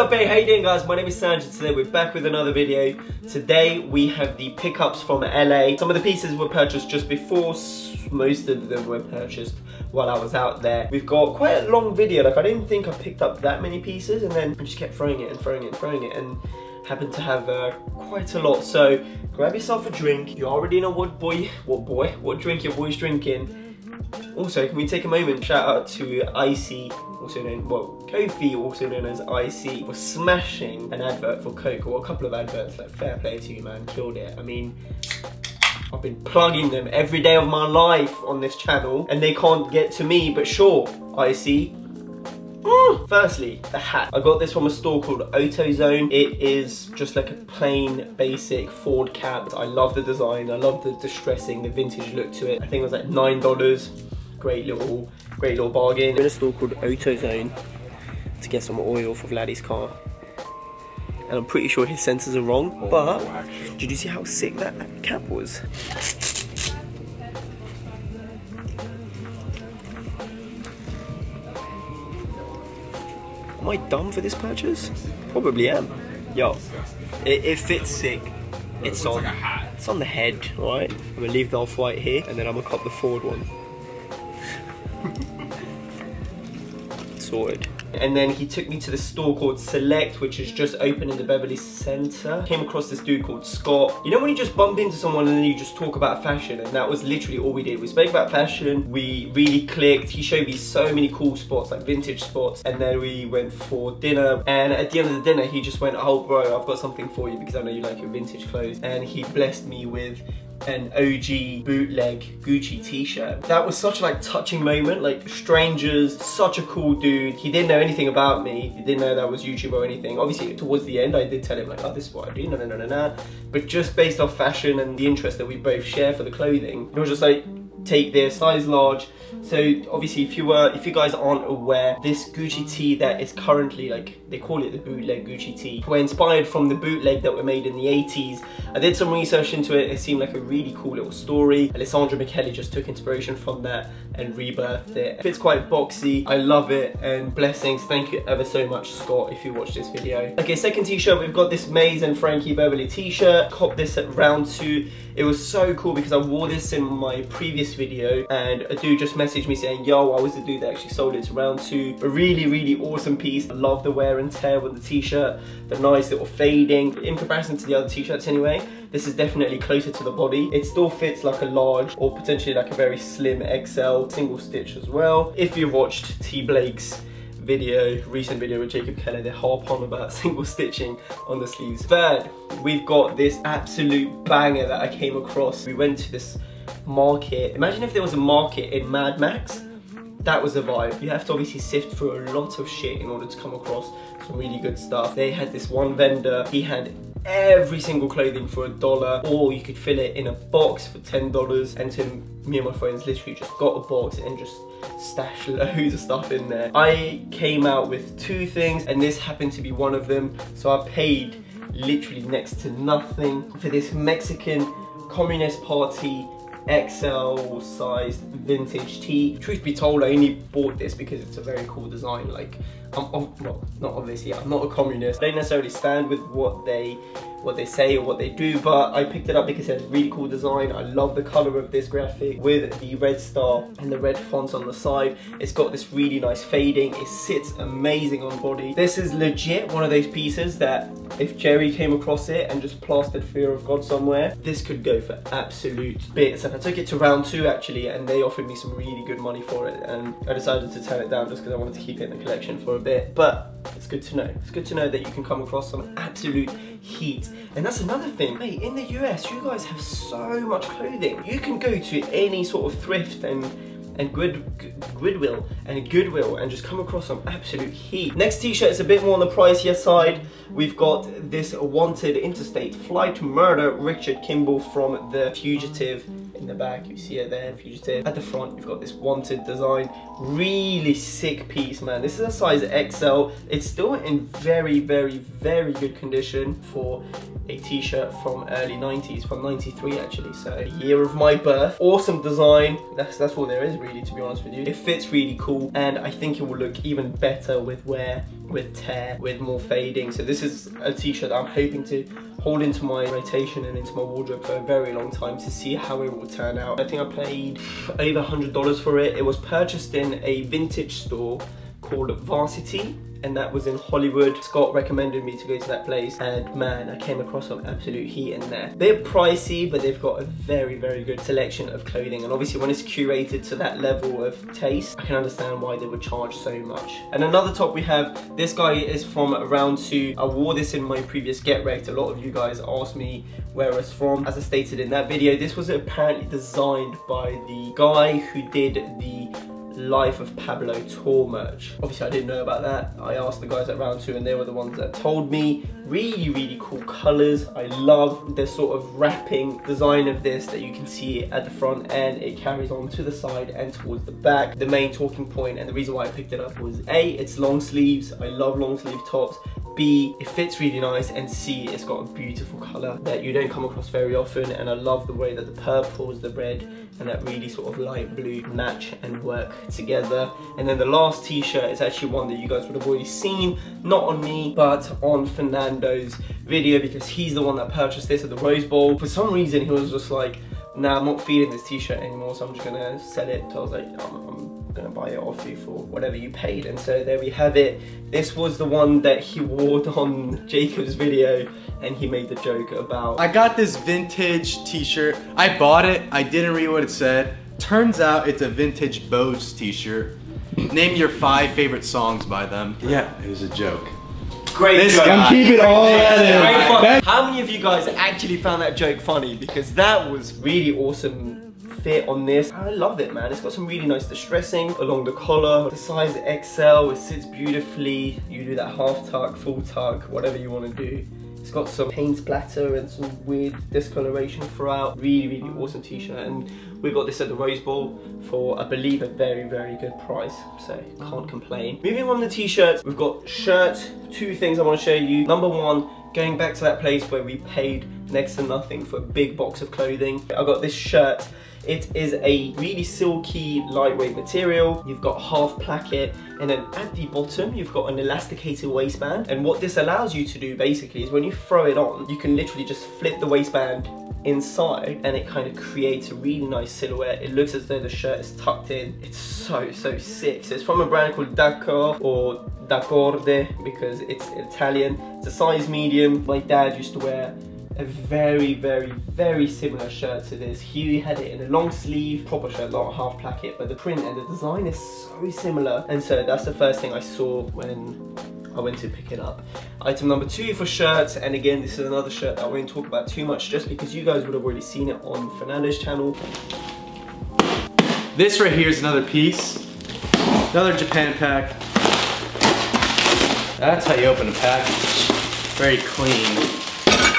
up, hey, how you doing guys? My name is Sangiev. Today we're back with another video. Today we have the pickups from LA. Some of the pieces were purchased just before, most of them were purchased while I was out there. We've got quite a long video, like I didn't think I picked up that many pieces, and then I just kept throwing it and throwing it and throwing it, and happened to have quite a lot. So grab yourself a drink. You already know what drink your boy's drinking. Also, can we take a moment, shout out to Icy, also known, well, Kofi, also known as Icy, for smashing an advert for Coke, or a couple of adverts. Like, fair play to you, man, killed it. I mean, I've been plugging them every day of my life on this channel, and they can't get to me, but sure, Icy. Firstly, the hat. I got this from a store called AutoZone. It is just like a plain, basic Ford cap. I love the design, I love the distressing, the vintage look to it. I think it was like $9. Great little bargain. I'm in a store called AutoZone to get some oil for Vladdy's car. And I'm pretty sure his sensors are wrong, but did you see how sick that cap was? Am I dumb for this purchase? Probably am. Yo, it fits sick. It's on the head, right? I'm gonna leave the off-white here, and then I'm gonna cop the Ford one. Sorted. And then he took me to the store called Select, which is just open in the Beverly Center. Came across this dude called Scott. You know when you just bump into someone and then you just talk about fashion? And that was literally all we did. We spoke about fashion, we really clicked. He showed me so many cool spots, like vintage spots. And then we went for dinner. And at the end of the dinner, he just went, oh bro, I've got something for you because I know you like your vintage clothes. And he blessed me with an OG bootleg Gucci t-shirt. That was such a touching moment, like strangers, such a cool dude. He didn't know anything about me. He didn't know that I was YouTube or anything. Obviously towards the end I did tell him like, oh, this is what I do, no. But just based off fashion and the interest that we both share for the clothing, it was just like, take this, size large. So obviously if you guys aren't aware, this Gucci tee that is currently, like, they call it the bootleg Gucci tee, were inspired from the bootleg that were made in the 80s. I did some research into it. It seemed like a really cool little story. Alessandro Michele just took inspiration from that and rebirthed it. It's quite boxy. I love it, and blessings. Thank you ever so much, Scott, if you watch this video. Okay, second t-shirt, we've got this Maze and Frankie Beverly t-shirt. Copped this at round 2. It was so cool because I wore this in my previous video, and a dude just messaged me saying, yo, I was the dude that actually sold it to round 2. A really awesome piece. I love the wear and tear with the t-shirt, the nice little fading. In comparison to the other t-shirts anyway, this is definitely closer to the body. It still fits like a large, or potentially like a very slim XL, single stitch as well. If you've watched T Blake's recent video with Jacob Keller, they harp on about single stitching on the sleeves. Third, we've got this absolute banger that I came across. We went to this market. Imagine if there was a market in Mad Max. That was the vibe. You have to obviously sift through a lot of shit in order to come across some really good stuff. They had this one vendor, he had every single clothing for $1, or you could fill it in a box for $10. And to me and my friends literally just got a box and just stashed loads of stuff in there. I came out with 2 things, and this happened to be one of them. So I paid literally next to nothing for this Mexican Communist Party XL sized vintage tee. Truth be told, I only bought this because it's a very cool design. Like, well, not obviously, I'm not a communist. I don't necessarily stand with what they say or what they do, but I picked it up because it has a really cool design. I love the color of this graphic with the red star and the red fonts on the side. It's got this really nice fading. It sits amazing on body. This is legit one of those pieces that if Jerry came across it and just plastered Fear of God somewhere, this could go for absolute bits. And I took it to round 2 actually, and they offered me some really good money for it, and I decided to turn it down just because I wanted to keep it in the collection for a bit. But it's good to know. It's good to know that you can come across some absolute heat. And that's another thing. Hey, in the US, you guys have so much clothing. You can go to any sort of thrift and Goodwill and just come across some absolute heat. Next t-shirt is a bit more on the pricier side. We've got this Wanted Interstate Flight Murder Richard Kimball from the Fugitive in the back, you see it there, fugitive. At the front, you've got this wanted design. Really sick piece, man. This is a size XL. It's still in very, very, very good condition for a t-shirt from early 90s, from 93 actually, so the year of my birth. Awesome design, that's all there is really, to be honest with you. It fits really cool, and I think it will look even better with wear, with tear, with more fading. So this is a t-shirt that I'm hoping to hold into my rotation and into my wardrobe for a very long time to see how it will turn out. I think I paid over $100 for it. It was purchased in a vintage store called Varsity, and that was in Hollywood. Scott recommended me to go to that place, and man, I came across some absolute heat in there. They're pricey, but they've got a very, very good selection of clothing, and obviously when it's curated to that level of taste, I can understand why they would charge so much. And another top we have, this guy is from Round 2. I wore this in my previous Get Wrecked. A lot of you guys asked me where it's from. As I stated in that video, this was apparently designed by the guy who did the Life of Pablo tour merch. Obviously I didn't know about that. I asked the guys at Round 2 and they were the ones that told me. Really, really cool colors. I love the sort of wrapping design of this that you can see at the front, and it carries on to the side and towards the back. The main talking point and the reason why I picked it up was A, it's long sleeves. I love long sleeve tops. B, it fits really nice, and C, it's got a beautiful color that you don't come across very often, and I love the way that the purples, the red, and that really sort of light blue match and work together. And then the last t-shirt is actually one that you guys would have already seen, not on me, but on Fernando's video, because he's the one that purchased this at the Rose Bowl. For some reason, he was just like, nah, I'm not feeling this t-shirt anymore, so I'm just gonna sell it. So I was like, I'm gonna buy it off you for whatever you paid. And so there we have it. This was the one that he wore on Jacob's video, and he made the joke about. I got this vintage t-shirt. I bought it, I didn't read what it said. Turns out it's a vintage Bose t-shirt. Name your 5 favorite songs by them. Yeah, it was a joke. Great joke. I'm keeping all that in. How many of you guys actually found that joke funny? Because that was really awesome fit on this. I love it, man. It's got some really nice distressing along the collar. The size XL, it sits beautifully. You do that half tuck, full tuck, whatever you want to do. It's got some paint splatter and some weird discoloration throughout. Really, really awesome t-shirt, and we got this at the Rose Bowl for, I believe, a very, very good price, so can't complain. Moving on to t-shirts, we've got shirts. 2 things I want to show you. Number 1, going back to that place where we paid next to nothing for a big box of clothing. I got this shirt. It is a really silky, lightweight material. You've got half placket, and then at the bottom, you've got an elasticated waistband. And what this allows you to do basically is when you throw it on, you can literally just flip the waistband inside, and it kind of creates a really nice silhouette. It looks as though the shirt is tucked in. It's so, so sick. So it's from a brand called D'accord, or D'acorde, because it's Italian. It's a size medium. My dad used to wear a very, very, very similar shirt to this. He had it in a long sleeve, proper shirt, not a half placket, but the print and the design is so similar. And so that's the first thing I saw when I went to pick it up. Item number 2 for shirts, and again, this is another shirt that I won't talk about too much just because you guys would have already seen it on Fernando's channel. This right here is another piece. Another Japan pack. That's how you open a package. Very clean.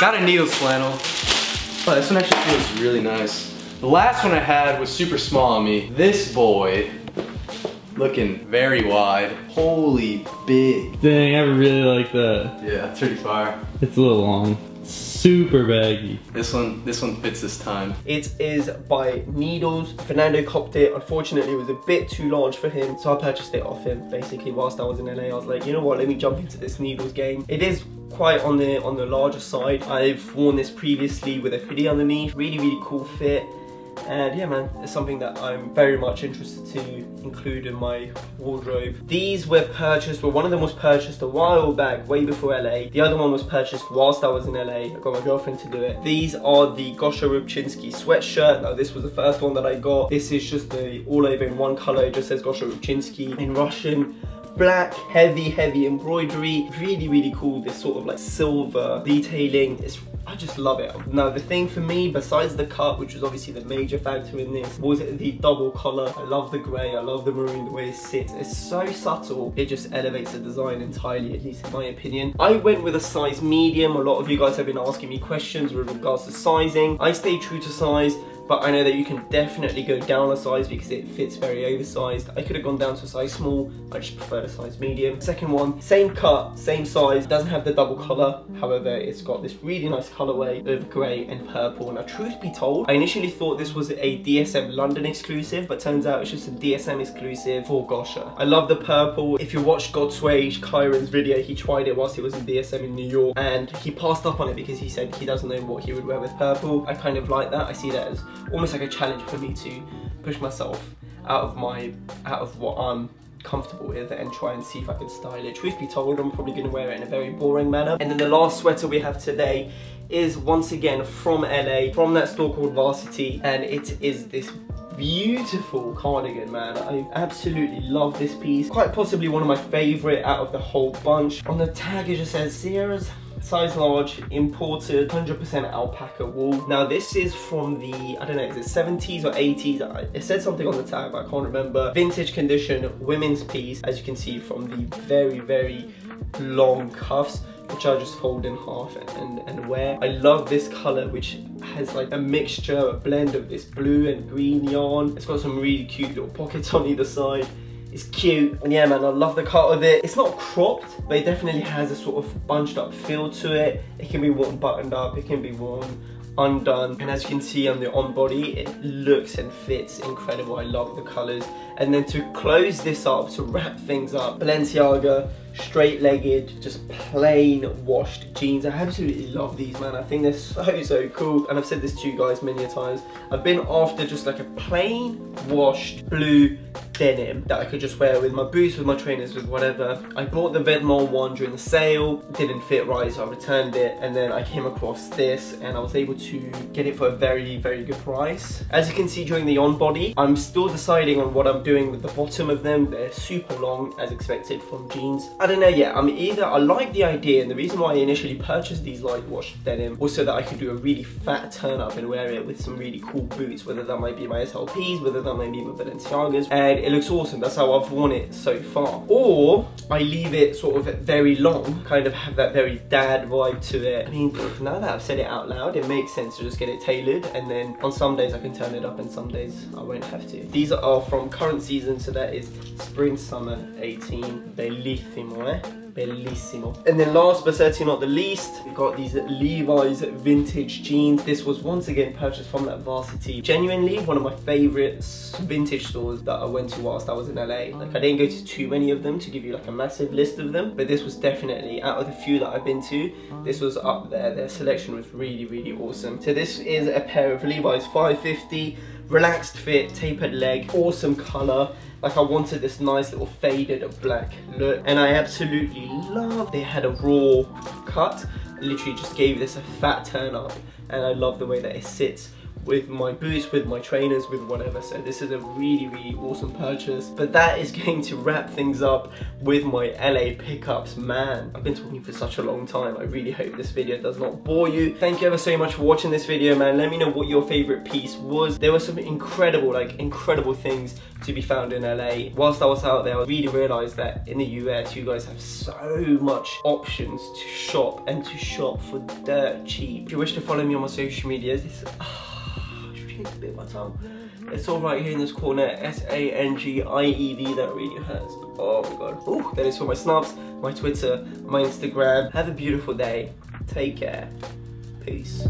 Got a needles flannel. Oh, this one actually feels really nice. The last one I had was super small on me. This boy, looking very wide. Holy big. Dang, I really like that. Yeah, it's pretty fire. It's a little long. Super baggy. This one fits this time. It is by Needles. Fernando copped it. Unfortunately, it was a bit too large for him, so I purchased it off him. Basically, whilst I was in LA, I was like, you know what, let me jump into this Needles game. It is quite on the larger side. I've worn this previously with a hoodie underneath. Really, really cool fit. And yeah, man, it's something that I'm very much interested to include in my wardrobe. These were purchased, well, one of them was purchased a while back, way before LA. The other one was purchased whilst I was in LA. I got my girlfriend to do it. These are the Gosha Rubchinski sweatshirt. Now, this was the first one that I got. This is just the all over in one color. It just says Gosha Rubchinski in Russian. Black, heavy embroidery. Really, really cool. This sort of like silver detailing. I just love it. Now, the thing for me, besides the cut, which was obviously the major factor in this, was the double collar. I love the grey, I love the maroon, the way it sits. It's so subtle, it just elevates the design entirely, at least in my opinion. I went with a size medium. A lot of you guys have been asking me questions with regards to sizing. I stay true to size. but I know that you can definitely go down a size because it fits very oversized. I could have gone down to a size small, I just prefer a size medium. Second one, same cut, same size, doesn't have the double color, however it's got this really nice colorway of grey and purple. Now truth be told, I initially thought this was a DSM London exclusive, but turns out it's just a DSM exclusive for Gosha. I love the purple. If you watched Godsway Kyron's video, he tried it whilst he was in DSM in New York and he passed up on it because he said he doesn't know what he would wear with purple. I kind of like that. I see that as almost like a challenge for me to push myself out of what I'm comfortable with and try and see if I can style it. Truth be told, I'm probably going to wear it in a very boring manner. And then the last sweater we have today is once again from LA, from that store called Varsity, and it is this beautiful cardigan, man. I absolutely love this piece. Quite possibly one of my favorite out of the whole bunch. On the tag it just says Sierra's size large, imported, 100% alpaca wool. Now this is from the, I don't know, is it 70s or 80s? It said something on the tag, but I can't remember. Vintage condition women's piece, as you can see from the very, very long cuffs, which I just fold in half and wear. I love this color, which has like a mixture, a blend of this blue and green yarn. It's got some really cute little pockets on either side. It's cute, and yeah man, I love the cut of it. It's not cropped, but it definitely has a sort of bunched up feel to it. It can be worn buttoned up, it can be worn undone, and as you can see on the on body, it looks and fits incredible. I love the colors. And then to close this up, to wrap things up, Balenciaga straight-legged, just plain washed jeans. I absolutely love these, man. I think they're so cool, and I've said this to you guys many a times. I've been after just like a plain washed blue denim that I could just wear with my boots, with my trainers, with whatever. I bought the Vetements one during the sale, didn't fit right, so I returned it, and then I came across this and I was able to get it for a very, very good price. As you can see during the on body, I'm still deciding on what I'm doing with the bottom of them. They're super long as expected from jeans. I don't know yet. I like the idea, and the reason why I initially purchased these light washed denim was so that I could do a really fat turn up and wear it with some really cool boots, whether that might be my SLPs, whether that might be my Balenciagas, and it looks awesome. That's how I've worn it so far. Or I leave it sort of very long, kind of have that very dad vibe to it. I mean, now that I've said it out loud, it makes sense to just get it tailored, and then on some days I can turn it up and some days I won't have to. These are from current season, so that is spring summer 18. Bellissimo, eh? Bellissimo. And then last but certainly not the least, we've got these Levi's vintage jeans. This was once again purchased from that Varsity. Genuinely one of my favorite vintage stores that I went to whilst I was in LA. Like, I didn't go to too many of them to give you like a massive list of them, but this was definitely, out of the few that I've been to, this was up there. Their selection was really, really awesome. So this is a pair of Levi's 550, relaxed fit, tapered leg, awesome color. Like, I wanted this nice little faded black look, and I absolutely love they had a raw cut. I literally just gave this a fat turn up, and I love the way that it sits with my boots, with my trainers, with whatever. So this is a really, really awesome purchase. But that is going to wrap things up with my LA pickups. Man, I've been talking for such a long time. I really hope this video does not bore you. Thank you ever so much for watching this video, man. Let me know what your favorite piece was. There were some incredible things to be found in LA. Whilst I was out there, I really realized that in the US, you guys have so much options to shop, and to shop for dirt cheap. If you wish to follow me on my social medias, a bit of my tongue. It's all right here in this corner, Sangiev, that really hurts. Oh my god. Ooh, that is for my Snupps, my Twitter, my Instagram. Have a beautiful day. Take care. Peace.